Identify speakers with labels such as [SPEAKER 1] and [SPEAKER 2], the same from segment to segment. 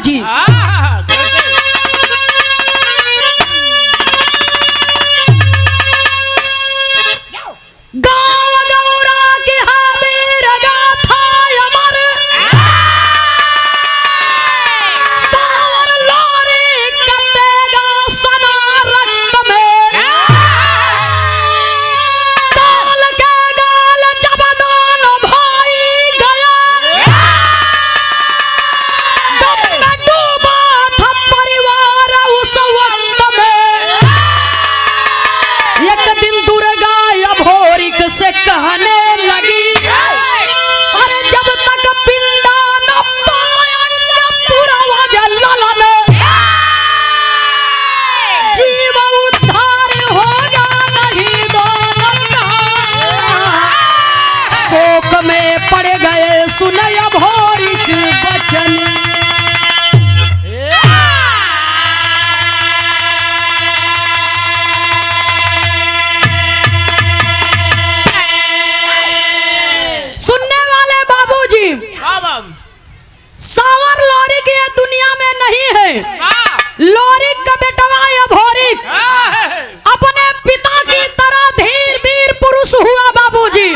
[SPEAKER 1] बाबूजी। गाँव गौरा की हाबीर गाथा अमर, सावर लोरी कटेगा सना रक्त में, ताल के गाल जब दोनों भाई गया, जब न डूबा था परिवार उस वक्त में। एक दिन दुर्गा अभोरिक से कहने लगी, अरे जब तक पिंडा न पाएंगे पूरा वजह में, जीव उद्धार होगा नहीं दोनों का। शोक में पड़ गए सुने अभोरिक वचन। सावर लोरिक ये दुनिया में नहीं है। लोरिक का बेटवा अभोरिक अपने पिता की तरह धीर वीर पुरुष हुआ बाबूजी।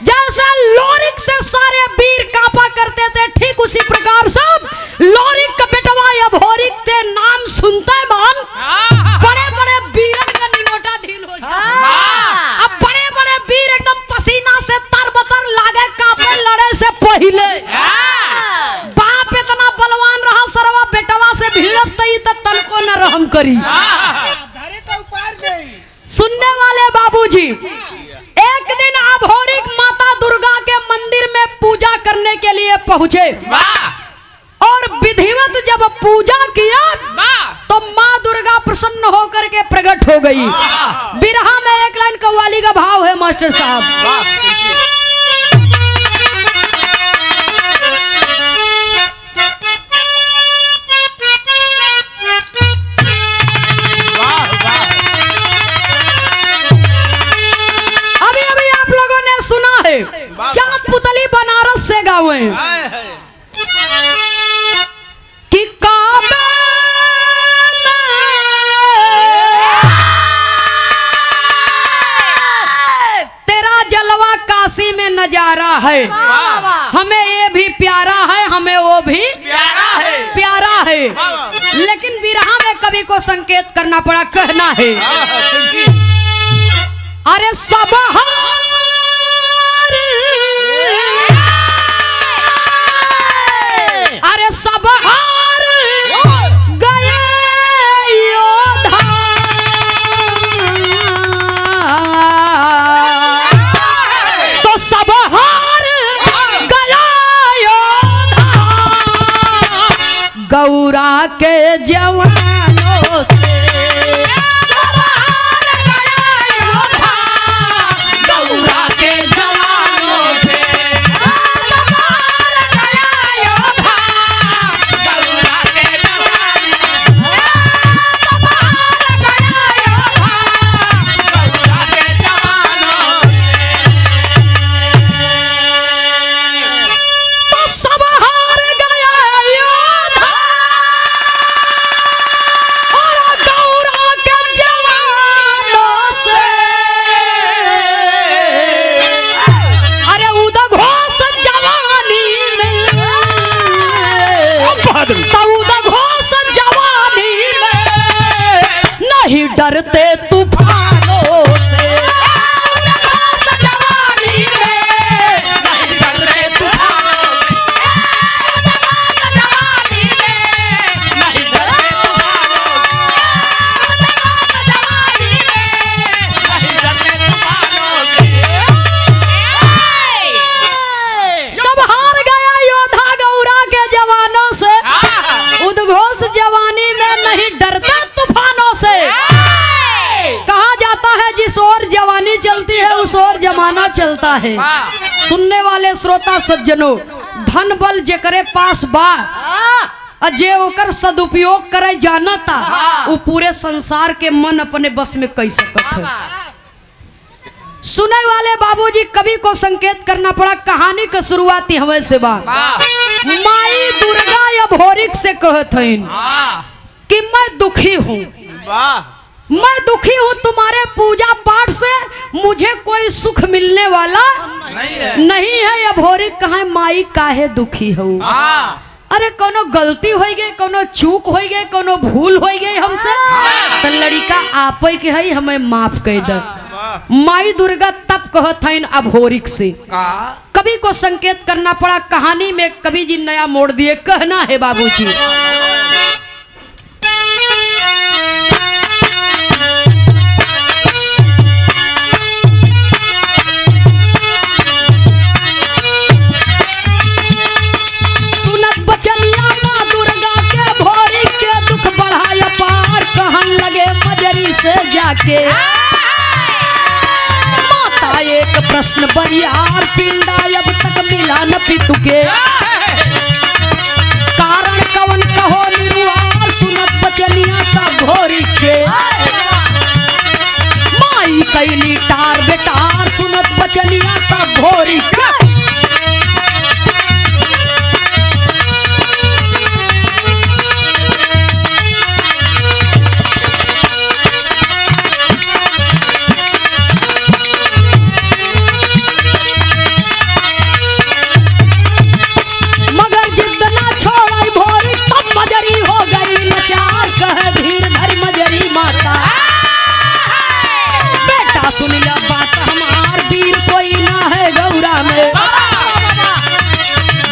[SPEAKER 1] जैसे लोरिक से सारे वीर कांपा करते थे, ठीक उसी प्रकार सब लोरिक का बेटवा अभोरिक से नाम सुनते मान बड़े बड़े वीरन का निगोटा ढील हो जाता। अब बड़े बड़े वीर एकदम पसीना से तरबतर लागे कांपे लड़े से पहले। बाप इतना बलवान रहा सरवा बेटवा से भिड़त तई त तनको न रहम करी। सुनने वाले बाबूजी, एक दिन अभोरिक माता दुर्गा के मंदिर में पूजा करने के लिए पहुंचे और विधिवत जब पूजा किया तो माँ दुर्गा प्रसन्न होकर के प्रकट हो गई। बिरहा में एक लाइन कव्वाली का भाव है मास्टर साहब। चाँद पुतली बनारस से गावे कि काबे तेरा जलवा काशी में नजारा है, हमें ये भी प्यारा है, हमें वो भी प्यारा है। लेकिन बिरहा में कवि को संकेत करना पड़ा, कहना है अरे सब अरे सब हार गए योद्धा, तो सब हार गया योद्धा गौरा के जवानों से। डरते तूफानों से, जवानी में नहीं डरते तूफानों से, जवानी में नहीं डरते तूफानों से, जवानी में नहीं डरते तूफानों से। सब हार गया योद्धा गौरा के जवानों से, उद्घोष जवानी में नहीं डरता तूफानों से। कहा जाता है जिस ओर जवानी चलती है उस ओर जमाना चलता है। सुनने वाले श्रोता सज्जनों, धन बल जेकरे पास बा जे ओकर सदुपयोग करे जानता, वो पूरे संसार के मन अपने बस में कह सकत है। सुने वाले बाबूजी, कवि को संकेत करना पड़ा। कहानी का शुरुआती हमें से बा माई दुर्गा से कहत हईन कि मैं दुखी हूँ, मैं दुखी हूँ तुम्हारे पूजा पाठ से, मुझे कोई सुख मिलने वाला नहीं है। अभोरी कहा माई काहे दुखी हो? अरे कोनो गलती हो गई, कोनो चूक हो गई, कोनो भूल हो गई हमसे, तो लड़का आप के है हमें माफ कर दे। माई दुर्गा तब कहत हईन अभोरिक से। कवि को संकेत करना पड़ा, कहानी में कवि जी नया मोड़ दिए। कहना है बाबूजी, सुनत बचनिया माँ दुर्गा के भोरी के दुख बढ़ाय पार, कहन लगे मजरी से जाके माता एक प्रश्न बरियार, पिंडा अब तक मिला न पितु के, कारण कवन कहो निरुआर। सुनत बचनिया का भोरी के माई कैली टार बेटार, सुनत बचनिया का भोरी के सुन लिया बात हमार, वीर कोई ना है गौरा में,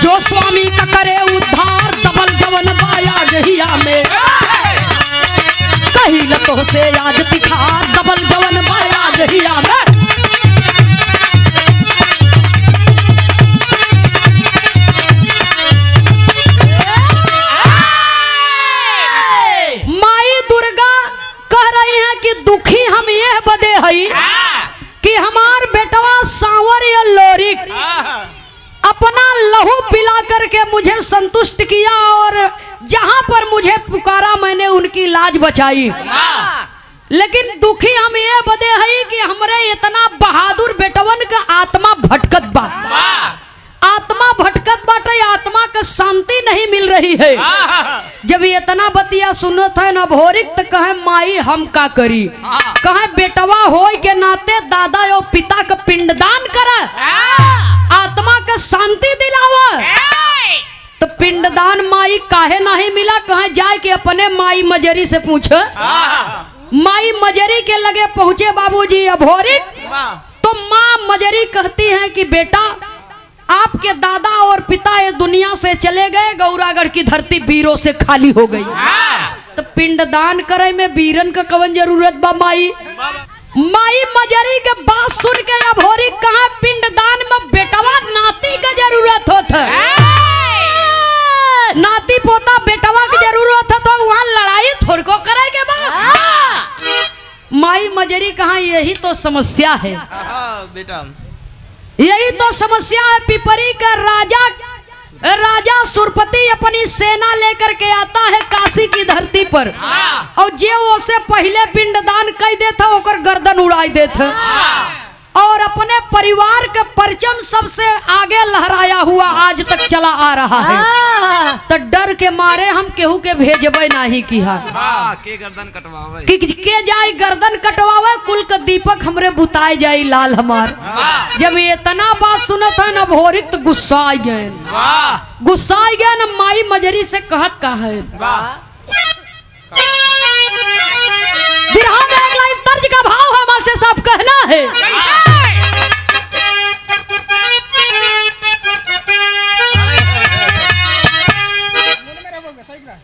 [SPEAKER 1] जो स्वामी का करे उद्धार, दबल जवन बाया गहिया में, कही लतो से आज दिखार, दबल जवन बाया गहिया में। माई दुर्गा कह रही है कि दुखी हम ये बदे हई कि हमार बेटवा सांवर या लोरिक अपना लहू पिला करके मुझे संतुष्ट किया, और जहां पर मुझे पुकारा मैंने उनकी लाज बचाई। लेकिन दुखी हम ये बदे हई कि हमरे इतना बहादुर बेटवन का आत्मा भटकत बा, आत्मा भटकत बाटे, आत्मा का शांति नहीं मिल रही है। जब ये इतना बतिया सुनत है ना भोरिक, तो कहे माई हम का करी? कहे बेटवा हो के नाते दादा और पिता का पिंडदान कर, आत्मा का शांति दिलावा। तो पिंडदान माई काहे नहीं मिला? कहे जाए के अपने माई मजरी से पूछे। माई मजरी के लगे पहुंचे बाबूजी अभोरिक, तो माँ मजरी कहती है कि बेटा आपके दादा और पिता ये दुनिया से चले गए, गौरागढ़ की धरती वीरों से खाली हो गई, तो पिंडदान करे में वीरन का कवन जरूरत बा माई? माई मजरी के बात सुन के अभोरी कहा पिंडदान में बेटवा नाती का जरूरत होता, नाती पोता बेटवा की जरूरत है, तो वहाँ लड़ाई थोड़ी को करेंगे बा। माई मजरी कहा यही तो समस्या है बेटा, यही तो समस्या है। पिपरी का राजा सुरपति अपनी सेना लेकर के आता है काशी की धरती पर, और जे उसे पहले पिंडदान कर देता ओकर गर्दन उड़ाई देता, और अपने परिवार के परचम सबसे आगे लहराया हुआ आज तक चला आ रहा है। तो डर के मारे हम केहू के भेजबे नहीं किया के गर्दन कटवावे, के जाए गर्दन कटवावे, कुल का दीपक हमरे बुताए जाए लाल हमार। जब ये इतना बात सुनत है न भोरिक तो गुस्सा आ गए, गुस्सा आ गया न। माई मजरी से कहत का है बिरहा में एक लाइन तर्ज का भाव है मास्टर साहब, कहना है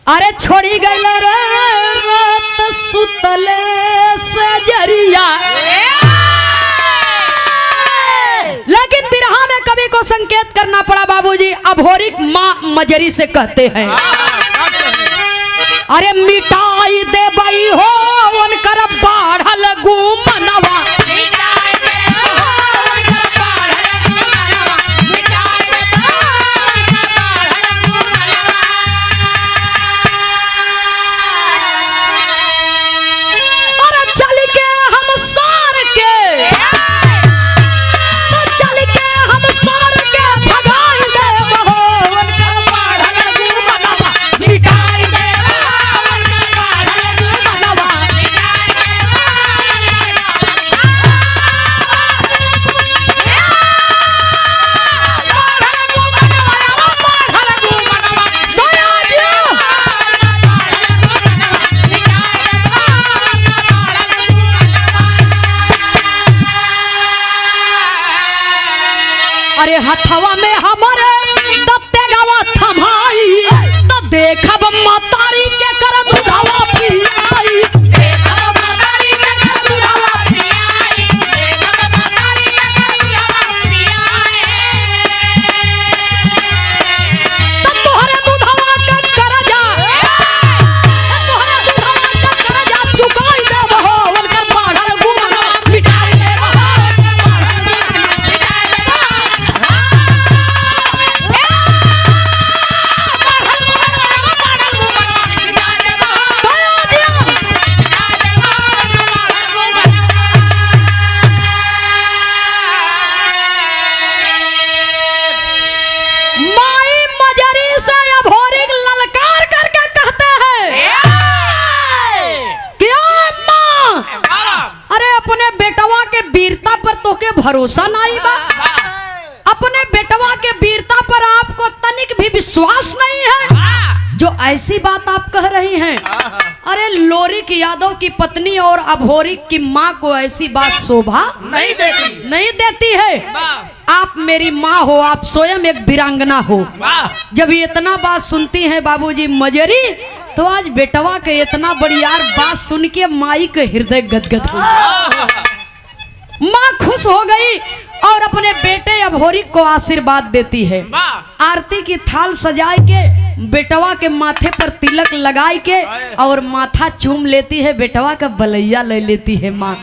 [SPEAKER 1] अरे छोड़ी गई रे रात सुतले से जरिया। लेकिन बिरहा में कवि को संकेत करना पड़ा बाबूजी। अभोरिक माँ मजरी से कहते हैं अरे मिटाई दे बई हो उनकर बाढ़ल गुमनवा, मिटा हथवा में हमारे दत्ते गवा थमाई तो देखब मातारी के कर दुधावा पियाई भरोसा नहीं बा। अपने बेटवा के वीरता पर आपको तनिक भी विश्वास नहीं है जो ऐसी बात आप कह रही हैं। अरे लोरिक यादव की पत्नी और अभोरिक की माँ को ऐसी बात शोभा नहीं देती है। आप मेरी माँ हो, आप स्वयं एक वीरांगना हो। जब ये इतना बात सुनती हैं बाबूजी मजरी, तो आज बेटवा के इतना बढ़ियार बात सुन के माई के हृदय गदगद हो। माँ खुश हो गई और अपने बेटे अभोरिक को आशीर्वाद देती है। आरती की थाल सजाए के बेटवा के माथे पर तिलक लगाई के और माथा चूम लेती है, बेटवा का बलैया ले लेती है माँ।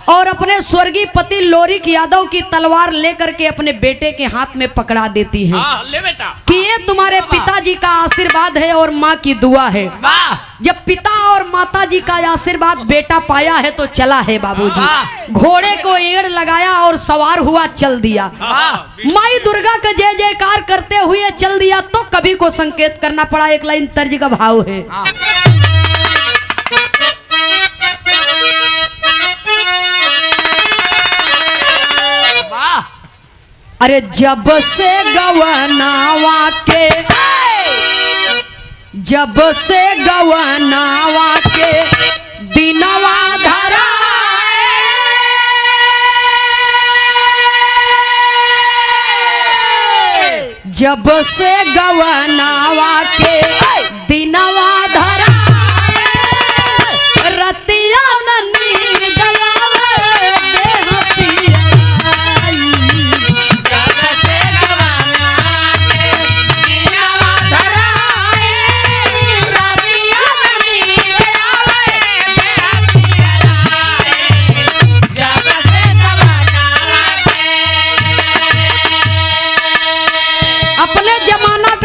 [SPEAKER 1] और अपने स्वर्गीय पति लोरिक यादव की तलवार लेकर के अपने बेटे के हाथ में पकड़ा देती है
[SPEAKER 2] ले बेटा
[SPEAKER 1] कि ये तुम्हारे पिताजी का आशीर्वाद है और माँ की दुआ है। जब पिता और माता जी का आशीर्वाद बेटा पाया है तो चला है बाबूजी। घोड़े को एड़ लगाया और सवार हुआ चल दिया। माई दुर्गा का जय जयकार करते हुए चल दिया तो कवि को संकेत करना पड़ा। एक लाइन तर्ज का भाव है। अरे जब से गवनावा के दिनवा धरा जब से गवनावा के दिनवा धरा रतिया नन्ही दलावे देहतिया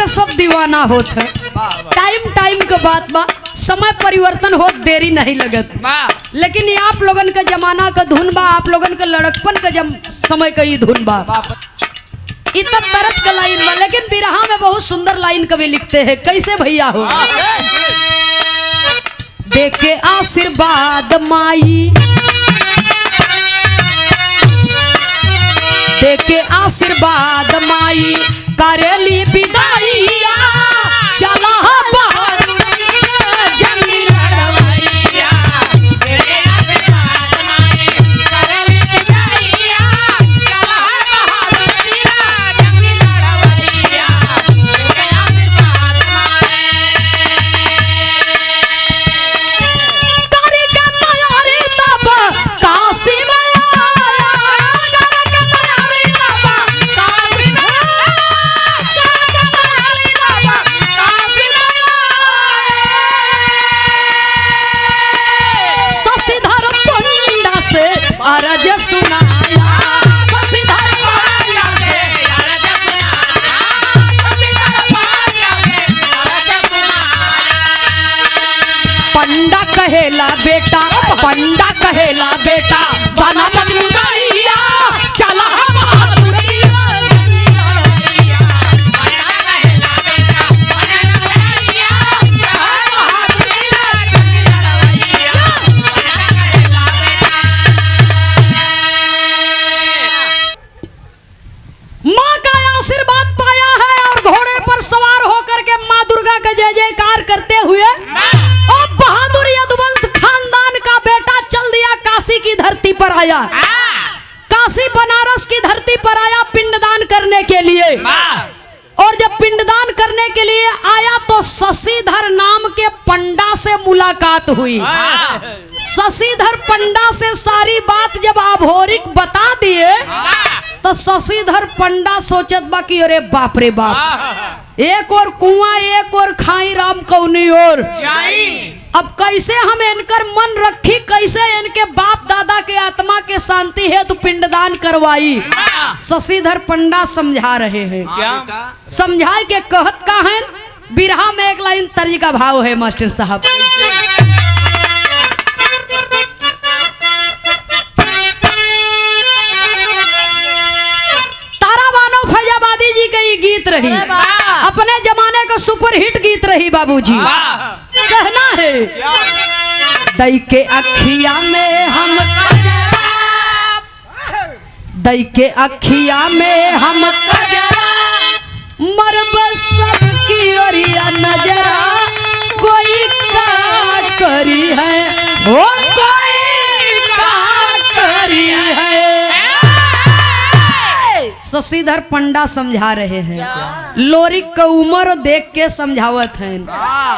[SPEAKER 1] सब दीवाना होत है। टाइम के बात बा, समय परिवर्तन हो देरी नहीं लगत। लेकिन ये आप लोगन का जमाना का धुन बा, आप लोगन का लड़कपन का समय का ही धुन बा। इतना तरज का लाइन बा, लेकिन बिरहा में बहुत सुंदर लाइन कवि लिखते हैं। कैसे भैया हो? देख के आशीर्वाद माई, देख के आशीर्वाद माई करेली विदाइया चला बहादुर जंगी लड़वैया तेरे आशीर्वाद माई करेली विदाइया चला बहादुर जंगी लड़वैया तेरे आशीर्वाद माई करी के तैयारी तब काशी में अरज सुनाया शशिधर पांड्या से अरज सुनाया शशिधर पांड्या से अरज सुनाया। पंडा कहेला बेटा बना मजनू दैया चला बहादुर आशीर्वाद पाया है और घोड़े पर सवार होकर के माँ दुर्गा का जय जयकार करते हुए और बहादुर यदुवंश खानदान का बेटा चल दिया, काशी की धरती पर आया। काशी बनारस की धरती पर आया पिंडदान करने के लिए। और जब पिंडदान करने के लिए आया तो शशिधर नाम के पंडा से मुलाकात हुई। शशिधर पंडा से सारी बात जब अभोरिक बता दिए तो शशिधर पंडा सोचत बा कि अरे बाप रे बाप, एक और कुआं एक और खाई राम कौनी और अब कैसे हम इनकर मन रखी, कैसे इनके बाप दादा के आत्मा के शांति है तो पिंडदान करवाई। शशिधर पंडा समझा रहे हैं। समझा के कहत का है बिरहा में एक लाइन तर्ज का भाव है मास्टर साहब। फैजाबादी जी का ये गीत रही, अपने जमाने का सुपरहिट गीत रही बाबूजी। कहना है दई के अखिया में हम, दई के अखिया में हम मरब सबकी ओरिया नजरा, कोई का करी है वो कोई का करी है। शशिधर पंडा समझा रहे हैं, लोरिक का उम्र देख के समझावत हैं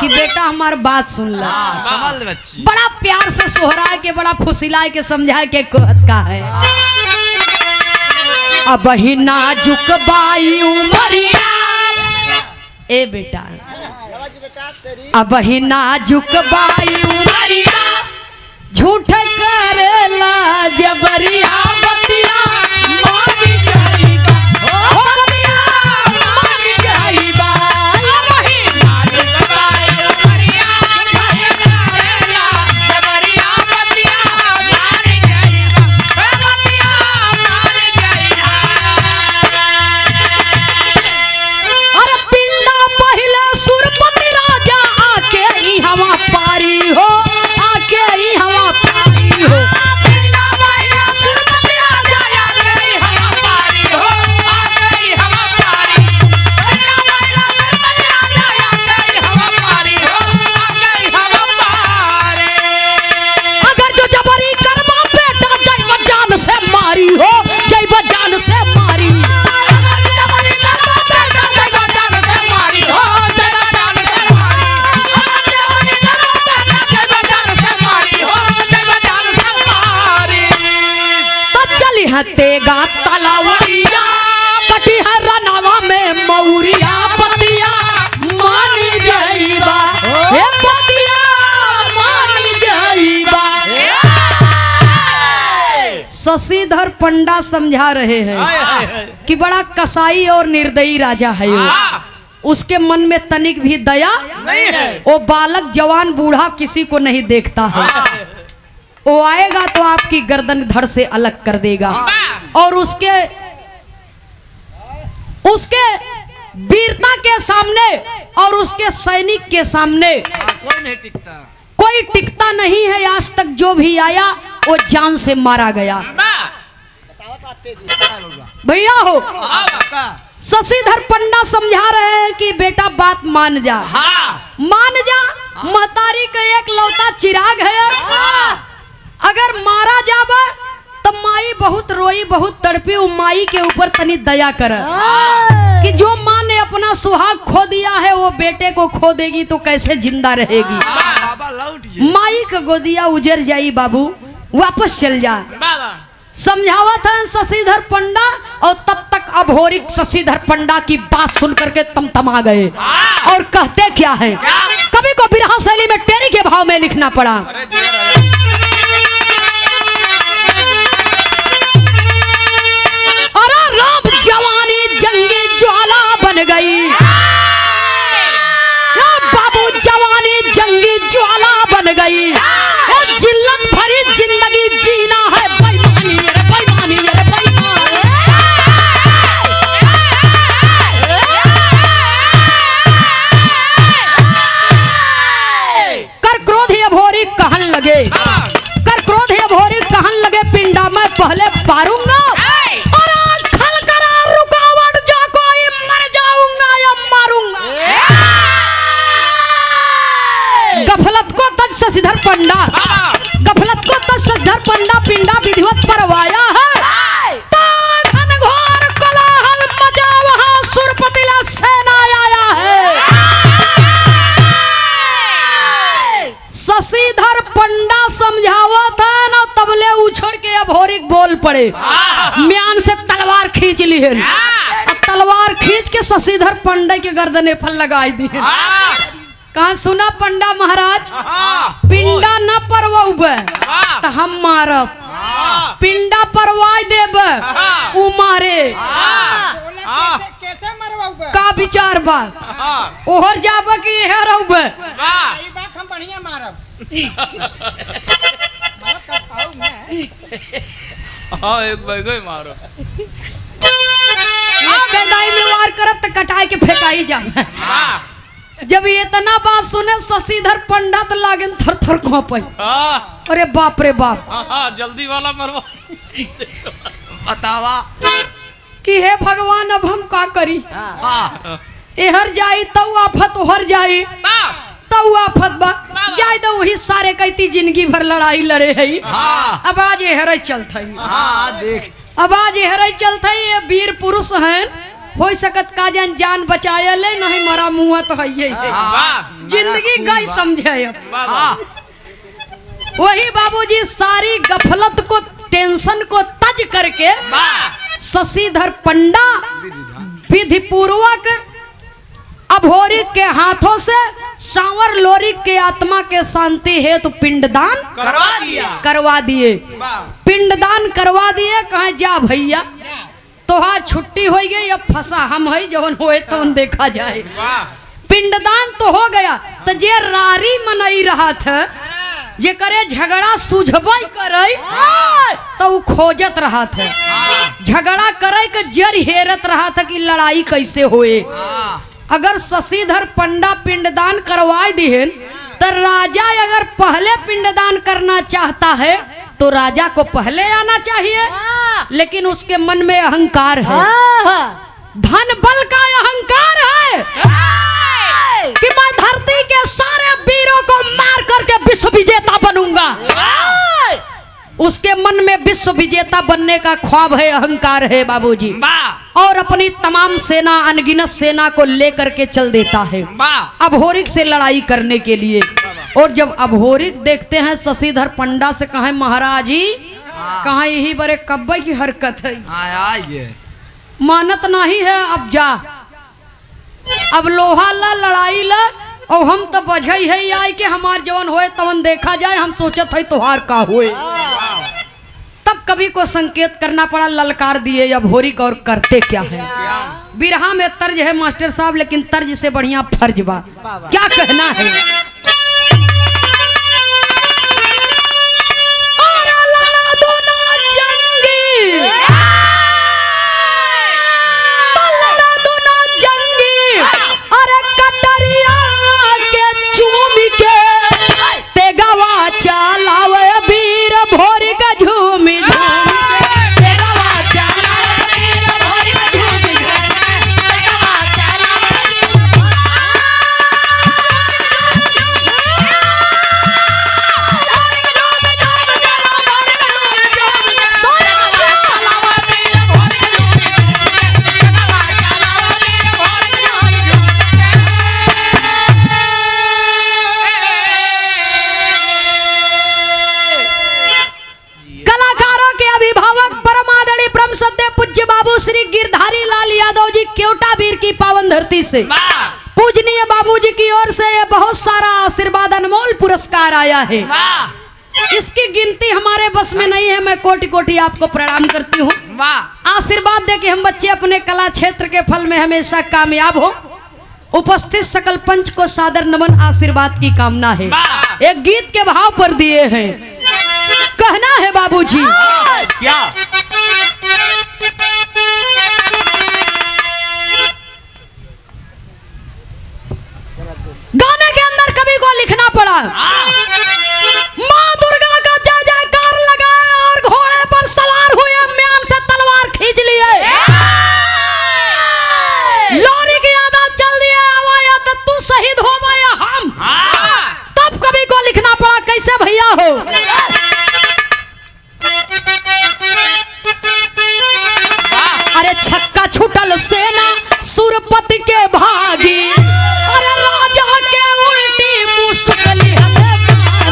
[SPEAKER 1] कि बेटा हमार बात सुन ला। बड़ा प्यार से सोहरा के, बड़ा फुसिला के समझा के कहत का है अब ही नाजुक बाई उमरिया, ए बेटा अब ही नाजुक बाई उमरिया, झूठ करेला जबरिया बतिया तेगा तलवरिया कटिहर रनवा में मौरिया बतिया मान जाइबा, हे बतिया मान जाइबा। शशिधर पंडा समझा रहे हैं कि बड़ा कसाई और निर्दयी राजा है वो। उसके मन में तनिक भी दया नहीं है। वो बालक जवान बूढ़ा किसी को नहीं देखता है। वो आएगा तो आपकी गर्दन धड़ से अलग कर देगा और उसके वीरता के सामने और उसके सैनिक के सामने कोई टिकता नहीं है। आज तक जो भी आया वो जान से मारा गया। भैया हो शशिधर पंडा समझा रहे हैं कि बेटा बात मान जा, मान जा। महतारी का एक लौता चिराग है, अगर मारा जाबा तो माई बहुत रोई बहुत तड़पी। माई के ऊपर तनी दया कर कि जो माँ ने अपना सुहाग खो दिया है वो बेटे को खो देगी तो कैसे जिंदा रहेगी। माई का गोदिया उजर जाई बाबू, वापस चल जा। समझावा था शशिधर पंडा और तब तक अभोरिक शशिधर पंडा की बात सुन करके तमतमा गए और कहते क्या है, कवि को बिरहा शैली में टेरी के भाव में लिखना पड़ा। राम जवानी जंगी ज्वाला बन गई, बाबू जवानी जंगी ज्वाला बन गई। जिल्लत भरी जिंदगी जीना है बेईमानी, अरे बेईमानी, अरे बेईमानी। कर क्रोध अभोरी कहन लगे, कर क्रोध अभोरी कहन लगे पिंडा मैं पहले पारूंगा और रुकावट जो कोई मर जाऊंगा या मारूंगा। गफलत को तज शशिधर पंडा, गफलत को तज शशिधर पंडा पिंडा विधिवत परवाया है शशिधर पंडा समझावत है ना, तबले उछड़ के अभोरिक बोल पड़े। म्यान से तलवार खींच ली है, तलवार खींच के शशिधर पंडा के गर्दने फल लगाई दी। कहा सुना पंडा महाराज, पिंडा न परवब तो हम मारब, पिंडा परवाय देब उ मारे। का विचार बा ओहर जाब कि यह रहब?
[SPEAKER 2] हम बढ़िया मारब।
[SPEAKER 3] हाँ एक बैगो मारो।
[SPEAKER 1] दाई में वार करब तो कटाई के फेंकाई जा। जब ये इतना बात सुने शशिधर पंडा तो लागे थर थर कांपे। अरे बाप रे बाप,
[SPEAKER 3] जल्दी वाला मरवा
[SPEAKER 4] बतावा
[SPEAKER 1] कि हे भगवान अब हम का करी? एहर जाई तऊ आफत, ओहर जाई तऊ आफत बा, जाए तो वही सारे कहती जिंदगी भर लड़ाई लड़े है। अब आज एहर चलत है,
[SPEAKER 4] देख
[SPEAKER 1] अब आज एहर चलत है। ये वीर पुरुष हैं, हो सकत का जान बचाए ले, नहीं मरा मुआ तो है ये जिंदगी गई समझे। अब वही बाबूजी सारी गफलत को, टेंशन को तज करके शशिधर पंडा विधि पूर्वक अभोरी के हाथों से सांवर लोरी के आत्मा के शांति हेतु पिंडदान करवा दिए। पिंडदान करवा दिए। कहे जा भैया तोहार छुट्टी हो गई, अब फंसा हम है, जवन होए तो देखा जाए। पिंडदान तो हो गया, तो जे रारी मनई रहा था, जे करे झगड़ा सुझबई करे तो उ खोजत रहा था, झगड़ा करे के जर हेरत रहा था कि लड़ाई कैसे होए। अगर शशिधर पंडा पिंडदान करवा दिहन तो राजा अगर पहले पिंडदान करना चाहता है तो राजा को पहले आना चाहिए, लेकिन उसके मन में अहंकार है, धन बल का अहंकार है कि मैं धरती के सारे वीरों को मार करके विश्व विजेता बनूंगा। उसके मन में विश्व विजेता बनने का ख्वाब है, अहंकार है बाबूजी, और अपनी तमाम सेना, अनगिनत सेना को लेकर के चल देता है अभोरिक से लड़ाई करने के लिए। और जब अभोरिक देखते हैं शशिधर पंडा से, कहे महाराज जी कहा यही बड़े कब्बे की हरकत है, मानत नहीं है, अब जा, अब लोहा ला लड़ाई ला, और हम तो बझई है आई के हमार जवन होए तवन देखा जाए, हम सोचत है तोहार का होए। तब कवि को संकेत करना पड़ा, ललकार दिए अभोरिक, और करते क्या है। बिरहा में तर्ज है मास्टर साहब, लेकिन तर्ज से बढ़िया फर्ज बा, क्या कहना है। चलावे वीर भोरी का झूमी झूमी श्री गिरधारी लाल यादव जी केवटा वीर की पावन धरती से पूजनीय बाबूजी की ओर से ये बहुत सारा आशीर्वाद, अनमोल पुरस्कार आया है। इसकी गिनती हमारे बस में नहीं है, मैं कोटि कोटि आपको प्रणाम करती हूँ। आशीर्वाद दे कि हम बच्चे अपने कला क्षेत्र के फल में हमेशा कामयाब हो। उपस्थित सकल पंच को सादर नमन, आशीर्वाद की कामना है। एक गीत के भाव पर दिए हैं, कहना है बाबूजी
[SPEAKER 3] क्या
[SPEAKER 1] गाने के अंदर कवि को लिखना पड़ा, माँ दुर्गा का जय जयकार लगाए और घोड़े पर सवार हुए, म्यान से तलवार खींच लिए, लोरी की आदत चल दिए, आवाया तो तू शहीद हो या हम। तब कवि को लिखना पड़ा, कैसे भैया हो। अरे छक्का छुटल सेना सुरपति के भागी, अरे राजा के उल्टी मुश्किल हमें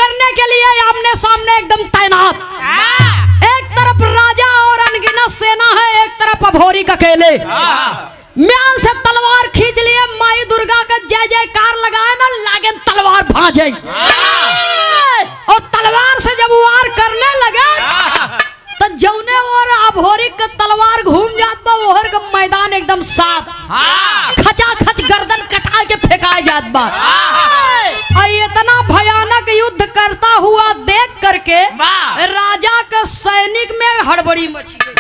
[SPEAKER 1] करने के लिए आमने सामने एकदम तैनात। एक तरफ राजा और अनगिनत सेना है, एक तरफ अभोरी अकेले। म्यान से तलवार खींच लिए, माई दुर्गा का जय जयकार लगाए ना, लागे तलवार भांजे। और तलवार से जब वार करने लगे तो जौने और अभोरी का तलवार घूम जात बा, ओहर का मैदान एकदम साफ, खचा खच गर्दन कटा के फेंकाए जात बा। और इतना भयानक युद्ध करता हुआ देख करके राजा के सैनिक में हड़बड़ी मची गई।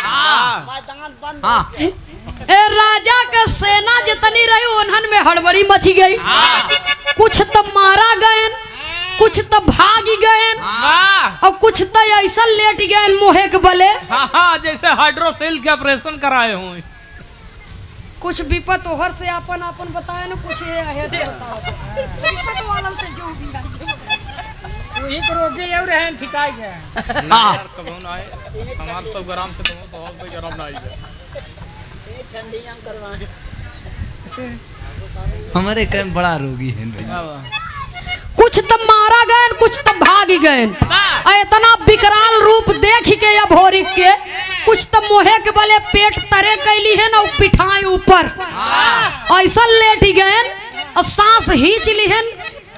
[SPEAKER 1] राजा का सेना जितनी रही उन्हन में हड़बड़ी मची गई। कुछ तो मारा गए, कुछ तो भाग गए, और कुछ तो ऐसा लेट गए मुहे के बले,
[SPEAKER 3] जैसे हाइड्रोसेल के ऑपरेशन कराए हो।
[SPEAKER 1] कुछ विपत ओहर से अपन अपन बताए ना, कुछ ये है विपत वाला से जो भी
[SPEAKER 2] वही को रोके और रहन ठिकाई गए।
[SPEAKER 3] यार कबो ना आए हमार 100 ग्राम से तुम तो कोई गरम ना आई
[SPEAKER 2] ठंडियां करवाए।
[SPEAKER 4] हमारे कम बड़ा रोगी है।
[SPEAKER 1] कुछ तो मारा गए, कुछ तो भाग गए। इतना विकराल रूप देख के अभोरी के कुछ तो मोहे के बले पेट तरे कैली है ना, पिठाई ऊपर ऐसा लेट गए और सांस खींच ली है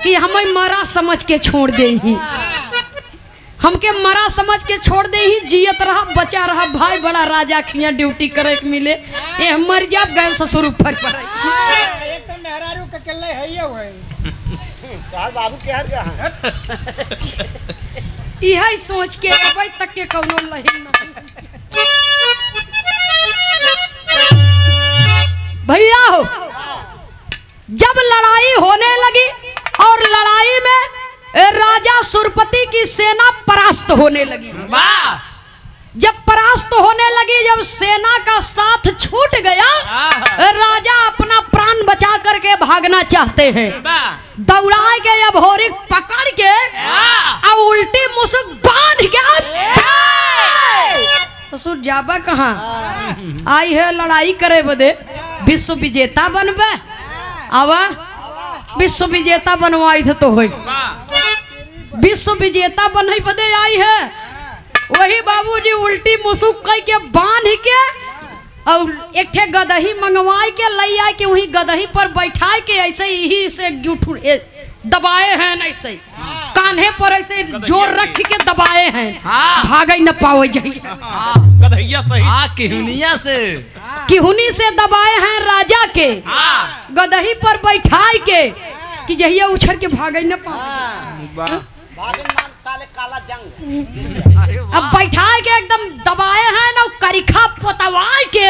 [SPEAKER 1] कि हमें मरा समझ के छोड़ दे ही, हमके मरा समझ के छोड़ दे ही। जियत रहा बचा रहा भाई, बड़ा राजा खिया ड्यूटी करे के मिले, ये मर जा गए ससुर ऊपर पर।
[SPEAKER 2] एक तो मेहरारू के केले है ये हुए चार बाबू के हर गया
[SPEAKER 1] यही सोच के अबे तक के कौनो लहिन ना। भैया हो, जब लड़ाई होने लगी और लड़ाई में राजा सुरपति की सेना परास्त होने लगी। जब परास्त होने लगी, जब सेना का साथ छूट गया, राजा अपना प्राण बचा करके भागना चाहते हैं। दौड़ा के अभोरी पकड़ के और उल्टी मुसुक बांध के ससुर जाबा कहाँ आई है लड़ाई करे बदे, विश्व विजेता बनबे आवा, विश्व विजेता बनवाई थे तो होई, विश्व विजेता बने बदे आई है। वही बाबूजी उल्टी मुसुक कई के बांध के और एक ठे गदही मंगवाई के लई आए के वही गदही पर बैठाए के ऐसे ही से दबाए हैं, ऐसे कान्हे पर ऐसे जोर रख के दबाए हैं, भागे न पावे जाइए।
[SPEAKER 3] गदहिया सही
[SPEAKER 1] किहुनी से दबाए हैं राजा के, गदही पर बैठाए के कि जहिया उछल के भागे न पावे।
[SPEAKER 2] काला जंग
[SPEAKER 1] अब बैठा के एकदम दबाए हैं ना, करिखा पोतवाए के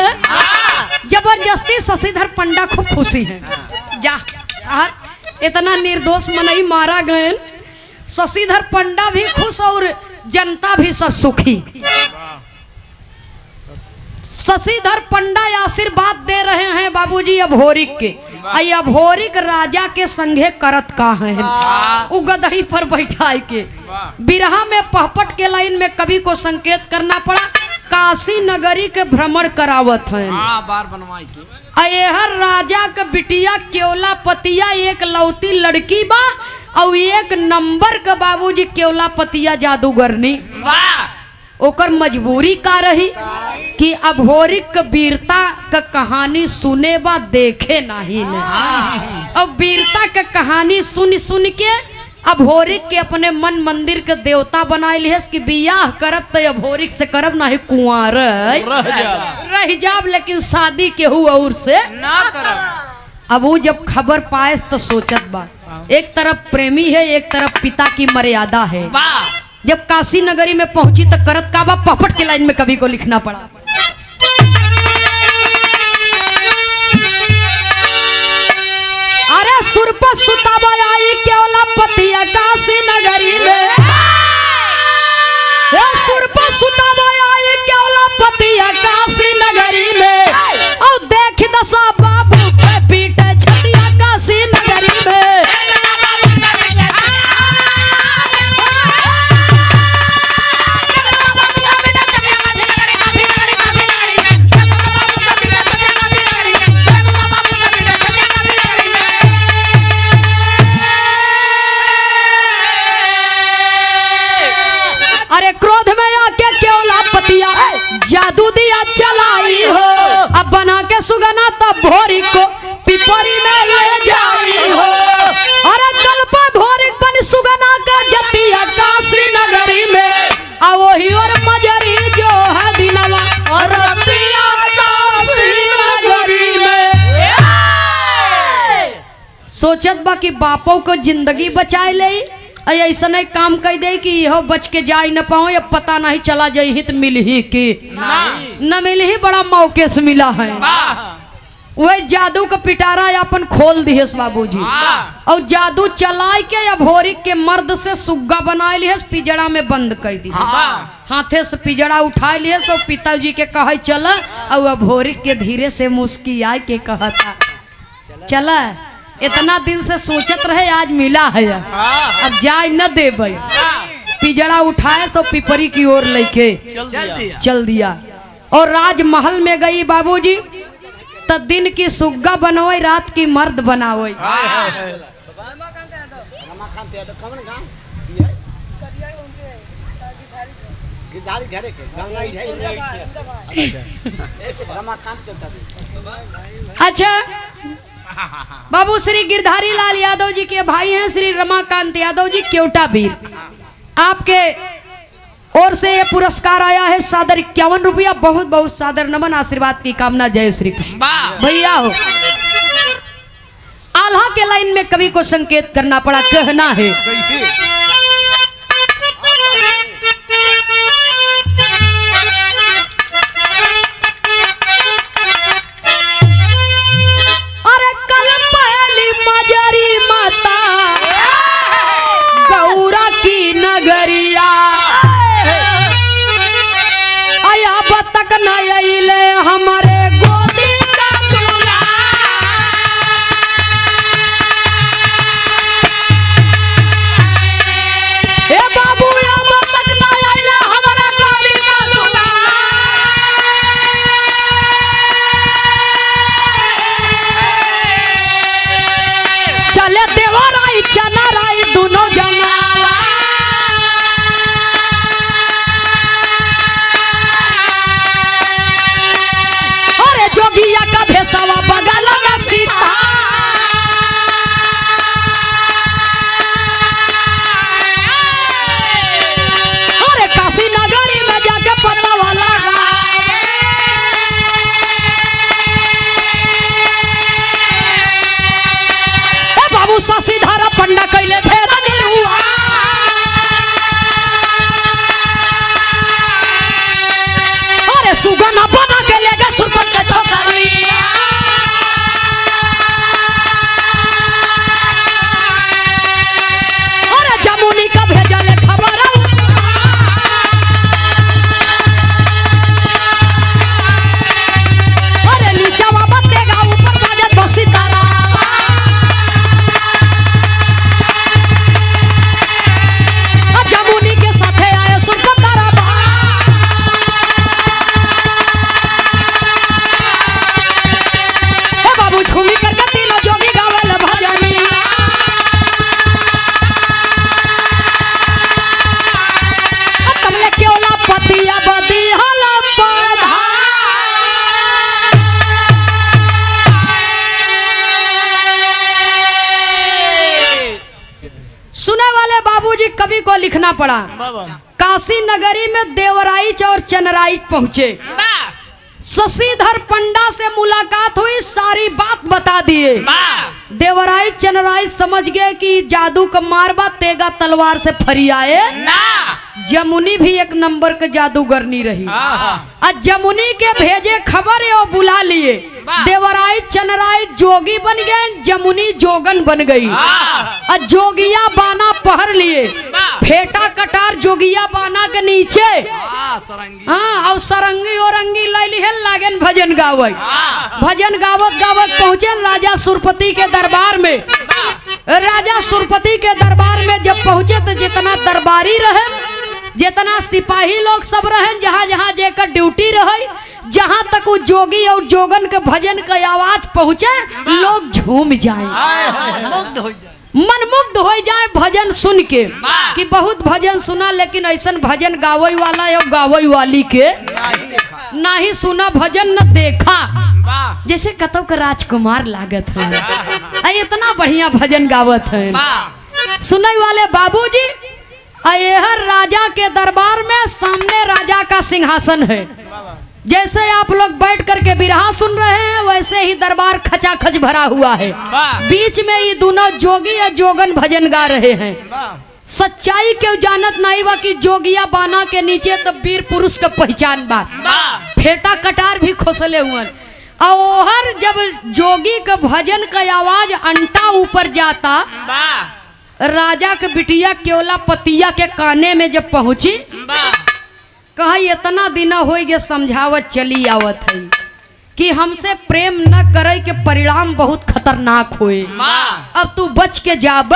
[SPEAKER 1] जबरदस्ती शशिधर पंडा खूब खुशी है। जा इतना निर्दोष मनई मारा गए, शशिधर पंडा भी खुश और जनता भी सब सुखी। शशिधर पंडा आशीर्वाद दे रहे हैं बाबूजी अभोरिक के। अभोरिक राजा के संगे करत का है उ गदही पर बैठाए के। बिरहा में पहपट के लाइन में कवि को संकेत करना पड़ा, काशी नगरी के भ्रमण करावत है।
[SPEAKER 4] बार बनवाई के
[SPEAKER 1] अयहर राजा का बिटिया केवला पतिया एक लौती लड़की बा और एक नंबर का बाबूजी केवला पतिया जादूगरनी। ओकर मजबूरी का रही कि अभोरिक वीरता का कहानी सुने बा देखे नहीं ने। अब वीरता का कहानी सुन सुन के अभोरिक के अपने मन मंदिर के देवता बनाए लिहस कि बियाह करब तो अभोरिक से करब नहीं कुंवर रह जाब, लेकिन शादी केहू और से
[SPEAKER 3] ना करब।
[SPEAKER 1] अब वो जब खबर पाए तो सोचत बा, एक तरफ प्रेमी है एक तरफ पिता की मर्यादा है। जब काशी नगरी में पहुंची तो करत का बा, पहपट के लाइन में कवि को लिखना पड़ा। अरे सुरपत सुताबा आई केवला पतिया काशी नगरी में, सुरपत सुताबा आई केवला पतिया काशी नगरी में, और देख दशा बाबू पे पीटे छतिया काशी नगरी में। रतिया जादू दिया चलाई हो, अब बना के सुगना तब भोरी को पिपरी में ले जाई हो। अरे कल्पा भोरी बन सुगना का जतिया काशी नगरी में, आ वही और मजरी जो है दिनवा और रतिया काशी नगरी में। सोचत बा कि बापों को जिंदगी बचाए ले, ऐसा नहीं काम कर दे कि यह बच के जा न पाओ, या पता नहीं चला जाही तो मिल ही कि न मिल ही, बड़ा मौके से मिला है। वह जादू का पिटारा अपन खोल दिए बाबूजी, और जादू चलाए के या भोरी के मर्द से सुग्गा बना लिए, पिजड़ा में बंद कर दी, हाथे से पिजड़ा उठा लिए। सो पिताजी के कहे चल, और भोरी के धीरे से मुस्किया के कहता चल, इतना दिन से सोचत रहे आज मिला है, अब जाए न दे भाई। पिजड़ा उठाए सो पिपरी की ओर लेके चल दिया, और राजमहल में गई बाबूजी। तो दिन की सुग्गा बनोई, रात की मर्द बनाओई। अच्छा, बाबू श्री गिरधारी लाल यादव जी के भाई हैं श्री रमाकांत यादव जी केवटा वीर, आपके ओर से ये पुरस्कार आया है सादर 51 रुपया। बहुत बहुत सादर नमन, आशीर्वाद की कामना। जय श्री कृष्ण। भैया हो आल्हा के लाइन में कवि को संकेत करना पड़ा, कहना है अरे कल पहली मजरी माता गौरा की नगरिया, अब तक न अइले हमारे गोदी का दूल्हा। ए बाबू अब तक न अइले हमारे गोदी का दूल्हा। चले देवराई चनराई दोनों जना, जोगिया का भेसवा बगल में सीता। अरे काशी नगरी में जाके पता वाला बाबू शशिधर पंडा कैले भेद निरुआ। अरे सुगना बना के ले गए सुरपत के छोकरी। अरे जमुनी का भेजल खबर, अरे नीचा बतेगा ऊपर बाजत बसी तारा। जमुनी के साथे आए सुरपत तारा। बाबू झूमी करके तीनों जोगी गावल भजनिया। कमले केवला पतिया बदी हला पधा। सुने वाले बाबूजी कवि को लिखना पड़ा। काशी नगरी में देवराइच और चनराइच पहुंचे, शशिधर पंडा से मुलाकात हुई, सारी बात बता दिए। देवराइच चनराइच समझ गए कि जादू का मारबा, तेगा तलवार से फरियाए। जमुनी भी एक नंबर के जादूगरनी रही। जमुनी के भेजे खबर है और बुला लिए। देवराइच चनराइच जोगी बन गए, जमुनी जोगन बन गई। जोगिया बाना पहर लिए, फेटा कटार जोगिया बाना के नीचे। हाँ, और सरंगी औरंगी लैली है, लागन भजन गावत। भजन गावत गावत पहुंचे राजा सुरपति के दरबार में। राजा सुरपति के दरबार में जब पहुंचे तो जितना दरबारी रहे, जितना सिपाही लोग सब रहे, जहाँ जहाँ जेकर ड्यूटी रहे, जहाँ तक वो जोगी और जोगन के भजन का आवाज पहुंचे, लोग झूम जाए। मनमुग्ध हो जाए भजन सुन के कि बहुत भजन सुना लेकिन ऐसा भजन गावई वाला या गावई वाली के ना ही सुना भजन न देखा। जैसे कतौ का राजकुमार लागत है, इतना बढ़िया भजन गावत है। सुनने वाले बाबूजी, हर राजा के दरबार में सामने राजा का सिंहासन है। जैसे आप लोग बैठ करके बिरहा सुन रहे हैं वैसे ही दरबार खचाखच भरा हुआ है। बीच में ये दोनों जोगी या जोगन भजन गा रहे हैं। सच्चाई के जानत नहीं बा कि जोगिया बाना के नीचे तो वीर पुरुष का पहचान बा। फेटा कटार भी खोसले हुए और जब जोगी का भजन का आवाज अंटा ऊपर जाता, राजा के बिटिया केवला पतिया के काने में जब पहुंची, कहा इतना दिन हो गए समझावत चली आवत है कि हमसे प्रेम न करे के परिणाम बहुत खतरनाक होए। अब तू बच के जाब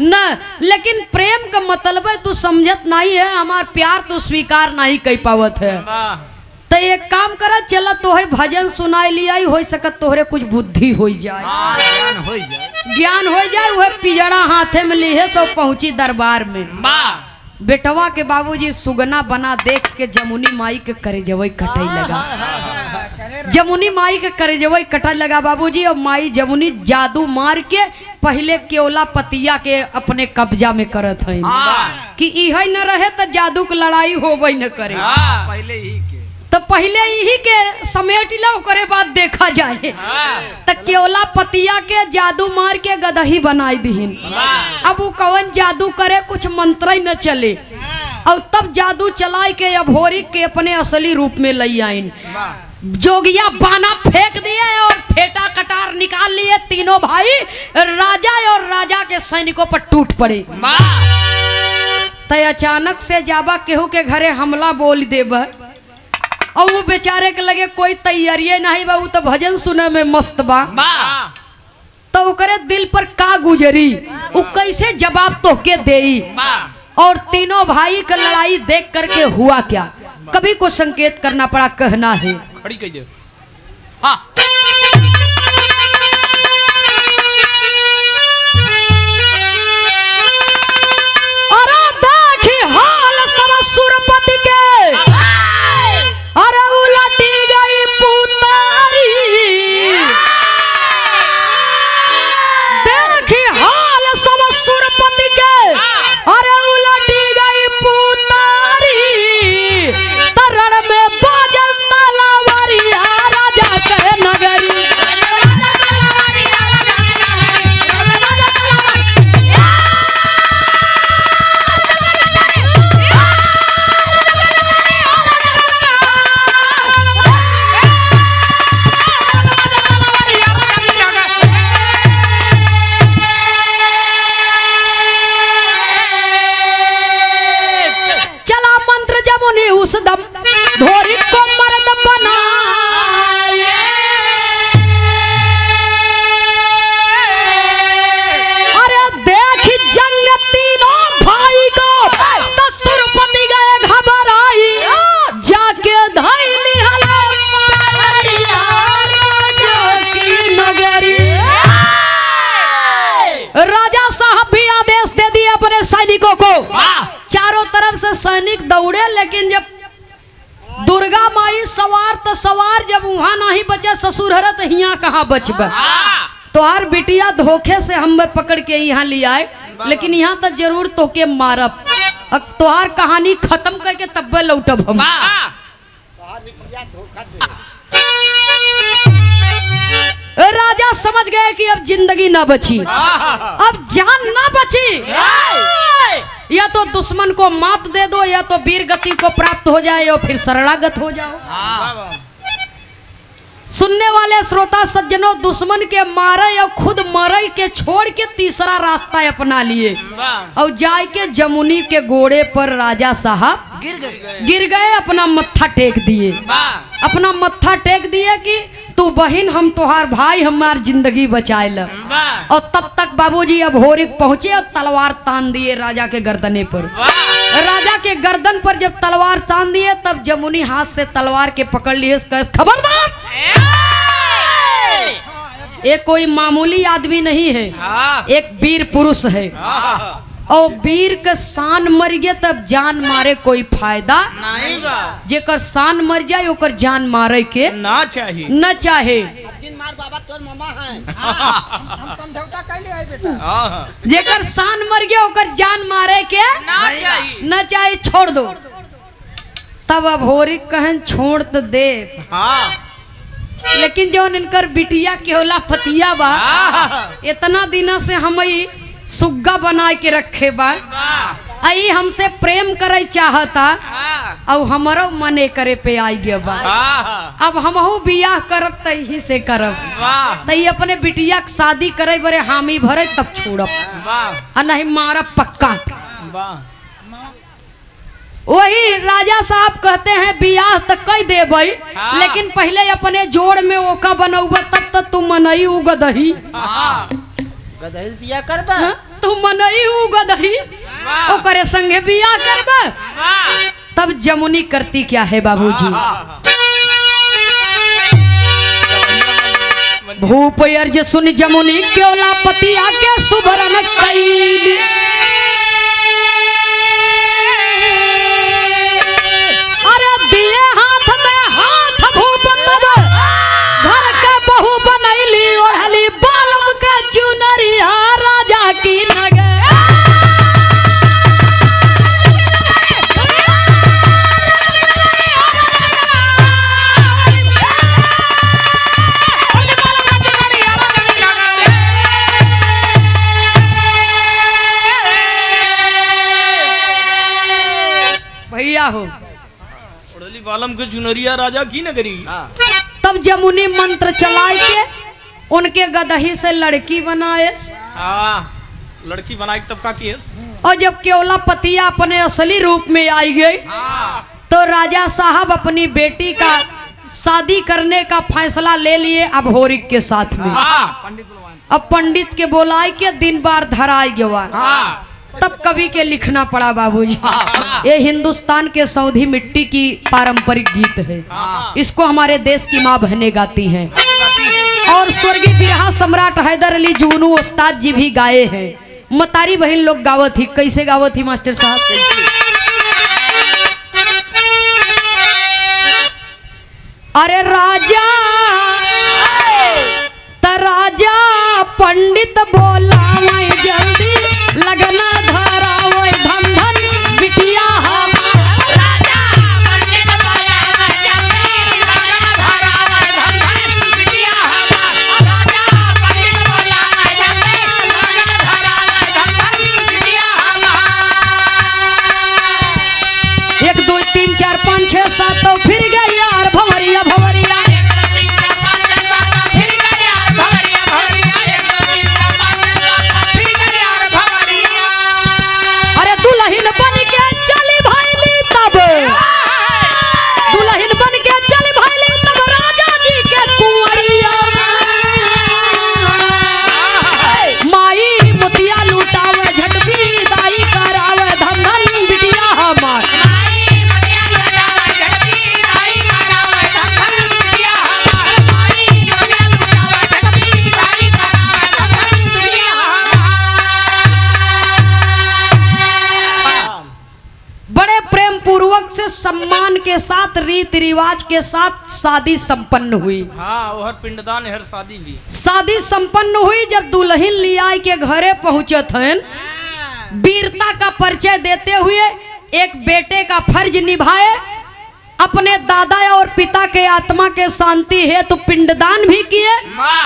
[SPEAKER 1] न, लेकिन प्रेम का मतलब है तू समझत नहीं है, हमार प्यार तू स्वीकार नहीं कर पावत है। तो एक काम करा, चला तोहे भजन सुनाई लिया हो सकत तोहरे कुछ बुद्धि हो जाए, ज्ञान हो जाए। वह पिजड़ा हाथे में लिए सब पहुंची दरबार में। बेटवा के बाबूजी सुगना बना देख के जमुनी माई के करेजवई कटाई लगा। जमुनी माई के करेजवई कटाई लगा बाबूजी, और माई जमुनी जादू मार के पहले केवला पतिया के अपने कब्जा में करत है कि इह न रहे तो जादू के लड़ाई होबे न करे।
[SPEAKER 4] पहले ही के
[SPEAKER 1] तो पहले यही के समेट लो, करे बाद देखा जाए। तो केवला पतिया के जादू मार के गदही बनाई दीन। अब वो कौन जादू करे, कुछ मंत्र ही न चले, और तब जादू चलाए के अभोरी के अपने असली रूप में लई आइन। जोगिया बाना फेंक दिए और फेटा कटार निकाल लिए। तीनों भाई राजा और राजा के सैनिकों पर टूट पड़े। तो अचानक से जाबा केहू के घरे हमला बोल देब, और वो बेचारे के लगे कोई तैयारी नहीं बा, वो तो भजन सुने में मस्त बा। तो ओकरे दिल पर का गुजरी, वो कैसे जवाब तो के देई। और तीनों भाई का लड़ाई देख करके हुआ क्या, कभी को संकेत करना पड़ा। कहना है
[SPEAKER 3] खड़ी कहिए।
[SPEAKER 1] अरे देखी हाल सब सुरपति के, अरे उलटी गई पुतारी। देखी हाल सब सुरपति के, अरे उलटी गई पुतारी। तरण में बाजल तलवारिया राजा के नगरी। उस दम धोरी को मर्द बनाए, अरे देख जंग तीनों भाई को, तो सुरपति गए घबराई। जाके धैली हला मारिया राजा की नगरी। राजा साहब भी आदेश दे दिए अपने सैनिकों को। चारों तरफ से सैनिक दौड़े, लेकिन जब दुर्गा माई सवार तो सवार, जब वहां नहीं बचे ससुरहरा तो यहाँ कहाँ बचबे। तो हर बिटिया धोखे से हम पकड़ के यहाँ ले आए, लेकिन यहाँ तो जरूर तो के मारब। अब तोहार कहानी खत्म करके तब लौटब हम। राजा समझ गए कि अब जिंदगी ना बची, अब जान ना बची। या तो दुश्मन को मात दे दो, या तो वीर गति को प्राप्त हो जाए, और फिर शरणागत हो जाओ। सुनने वाले श्रोता सज्जनों, दुश्मन के मारे और खुद मरे के छोड़ के तीसरा रास्ता अपना लिए, और जाए के जमुनी के घोड़े पर राजा साहब गिर गए। अपना मत्था टेक दिए, अपना मत्था टेक दिए कि तू बहन, हम तोहार भाई, हमार जिंदगी बचाए ल। और तब तक बाबूजी अब होरी पहुंचे और तलवार तान दिए राजा के गर्दने पर। राजा के गर्दन पर जब तलवार तान दिए, तब जमुनी हाथ से तलवार के पकड़ लिए। खबरदार, ये कोई मामूली आदमी नहीं है,
[SPEAKER 3] हाँ
[SPEAKER 1] एक वीर पुरुष है।
[SPEAKER 3] हाँ
[SPEAKER 1] और वीर के शान मर गया तब जान मारे कोई फायदा
[SPEAKER 3] नहीं बा
[SPEAKER 1] जेकर शान मर जाए ओकर जान मारे के
[SPEAKER 3] ना चाहिए
[SPEAKER 1] न चाहे।
[SPEAKER 2] जिन मार बाबा तोर मामा है हम समझौता कैले है बेटा।
[SPEAKER 3] हाँ
[SPEAKER 1] जेकर शान मर गया ओकर जान मारे के
[SPEAKER 3] ना चाहिए
[SPEAKER 1] न चाहे छोड़ दो। तब अब होरी कहन छोड़ तो दे,
[SPEAKER 3] हाँ
[SPEAKER 1] लेकिन जो इनकर बिटिया केवला पतिया बा
[SPEAKER 3] हाँ
[SPEAKER 1] इतना दिना से हम ई सुग्गा बना के रखे बा,
[SPEAKER 3] वाह
[SPEAKER 1] आई हमसे प्रेम करे चाहता
[SPEAKER 3] हाँ
[SPEAKER 1] और हमारो मने करे पे आई गया बा।
[SPEAKER 3] हाँ
[SPEAKER 1] अब हमहू बियाह करब त यही से करब,
[SPEAKER 3] वाह
[SPEAKER 1] त अपने बिटिया के शादी करे बरे हामी भरे तब छोड़ब
[SPEAKER 3] वाह
[SPEAKER 1] आ नहीं मारब पक्का।
[SPEAKER 3] वाह
[SPEAKER 1] वही राजा साहब कहते हैं बियाह तक कई देबई,
[SPEAKER 3] हाँ।
[SPEAKER 1] लेकिन पहले अपने जोड़ में ओका बनौबा तब तक तू मनई उ गदही।
[SPEAKER 3] हाँ
[SPEAKER 2] गदहिल बिया करबा
[SPEAKER 1] हाँ? तू मनई उ गदही
[SPEAKER 3] वाह
[SPEAKER 1] ओकरे संगे बियाह करबा।
[SPEAKER 3] वाह
[SPEAKER 1] तब जमुनी करती क्या है बाबूजी, भूप अर्ज सुन जमुनी क्योला पतिया के सुभरन कैली। अरे दिए हाथ में हाथ भूप तब घर के बहू बनैली ओढ़ली बालम के चुनरिया राजा की नगर। भैया हो
[SPEAKER 3] उड़ली बालम के चुनरिया राजा की नगरी।
[SPEAKER 1] तब जमुनी मंत्र चलाए के उनके गदही से लड़की बनाए,
[SPEAKER 3] हाँ लड़की बनाई तब का की है?
[SPEAKER 1] और जब केवला पतिया अपने असली रूप में आई गई तो राजा साहब अपनी बेटी का शादी करने का फैसला ले लिए अभोरिक के साथ में।
[SPEAKER 4] पंडित बुलवान।
[SPEAKER 1] अब पंडित के बोलाए के दिन बार धराई गवा,
[SPEAKER 3] हाँ
[SPEAKER 1] तब कवि के लिखना पड़ा बाबूजी। ये हिंदुस्तान के सऊदी मिट्टी की पारंपरिक गीत है, इसको हमारे देश की माँ बहनें गाती हैं और स्वर्गीय बिरहा सम्राट हैदर अली जुगनू उस्ताद जी भी गाए हैं। मतारी बहन लोग गावत ही, कैसे गावत ही मास्टर साहब? अरे राजा राजा पंडित बोला मैं जल्दी लगना धरा वो धन धन बिटिया
[SPEAKER 5] राजा पंडित बोला मैं जल्दी लगना धरा वो धन धन बिटिया राजा पंडित बोला मैं जल्दी लगना धरा वो धन धन बिटिया।
[SPEAKER 1] 1 2 3 4 5 6 7 तो फिर गई यार भंवरिया भंवरिया। अरे दुल्हन बन के चली भाईली तब, दुल्हन बन के चली भाईली तब राजा जी के कुंवरिया। माई मोतिया लुटावे झटपी दाई करावे धन धन बिटिया हमार। बड़े प्रेम पूर्वक से सम्मान के साथ रीति रिवाज के साथ शादी संपन्न हुई।
[SPEAKER 3] हाँ वो हर पिंडदान हर शादी भी
[SPEAKER 1] शादी संपन्न हुई। जब दुल्हन लिया के घरे पहुंचे थे, वीरता का परिचय देते हुए एक बेटे का फर्ज निभाए, अपने दादा और पिता के आत्मा के शांति है तो पिंडदान भी किए,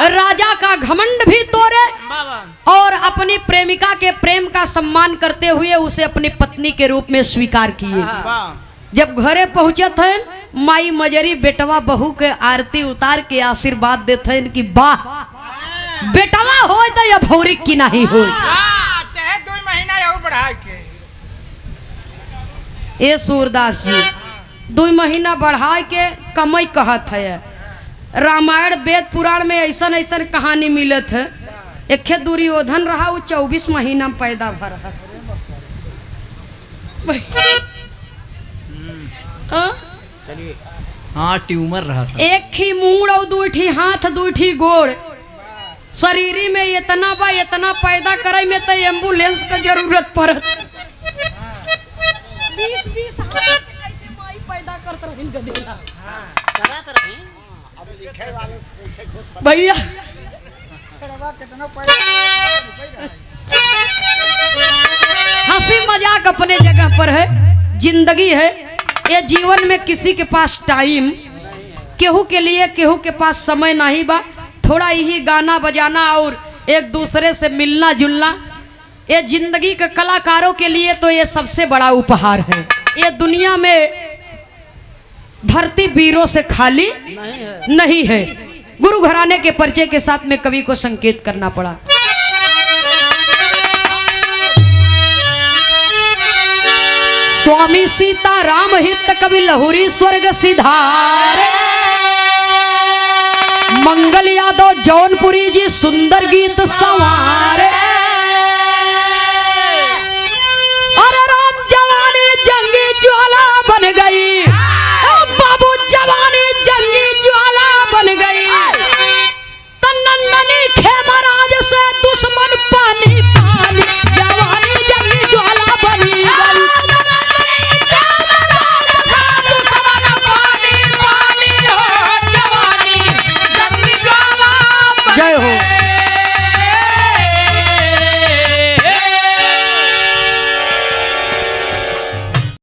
[SPEAKER 1] राजा का घमंड भी तोड़े
[SPEAKER 3] बाबा
[SPEAKER 1] और अपनी प्रेमिका के प्रेम का सम्मान करते हुए उसे अपनी पत्नी के रूप में स्वीकार किए।
[SPEAKER 3] वाह
[SPEAKER 1] जब घरे पहुंचे थे, माई मजरी बेटवा बहू के आरती उतार के आशीर्वाद देते कि वाह बेटवा हो तो या भौरी की नहीं हो।
[SPEAKER 2] चाहे 2 महीना और बढ़ा के
[SPEAKER 1] ए सूरदास जी 2 महीना बढ़ा के कमई कहत है। रामायण वेद पुराण में ऐसा ऐसा कहानी मिलत है। एक दुर्योधन रहा वो 24 महीना में पैदा भर है।
[SPEAKER 3] चलिए
[SPEAKER 4] हाँ ट्यूमर रहा सर।
[SPEAKER 1] एक ही मूड़ और 2 हाथ 2 गोड़ शरीरी में इतना बा इतना पैदा करे में तो एम्बुलेंस का जरूरत पड़त। 20-20 कैसे माई पैदा करत रहिन गदेला।
[SPEAKER 2] अब लिखे वाले पूछे खुद
[SPEAKER 1] भैया
[SPEAKER 2] कितना पैसा
[SPEAKER 1] हंसी मजाक अपने जगह पर है, जिंदगी है ये जीवन में किसी के पास टाइम केहू के लिए केहू के पास समय नहीं बा। थोड़ा यही गाना बजाना और एक दूसरे से मिलना जुलना ये जिंदगी के कलाकारों के लिए तो ये सबसे बड़ा उपहार है। ये दुनिया में धरती वीरों से खाली नहीं है। गुरु घराने के परिचय के साथ में कवि को संकेत करना पड़ा। स्वामी सीताराम हित कवि लहुरी स्वर्ग सिधारे, मंगल यादव जौनपुरी जी सुंदर गीत संवारे। अरे राम जवानी जंगी ज्वाला बन गई, बाबू जवानी जंगी ज्वाला बन गई। तन्ननी खेमराज से दुश्मन पानी पानी, जवानी जंगी ज्वाला बनी गई। जय हो।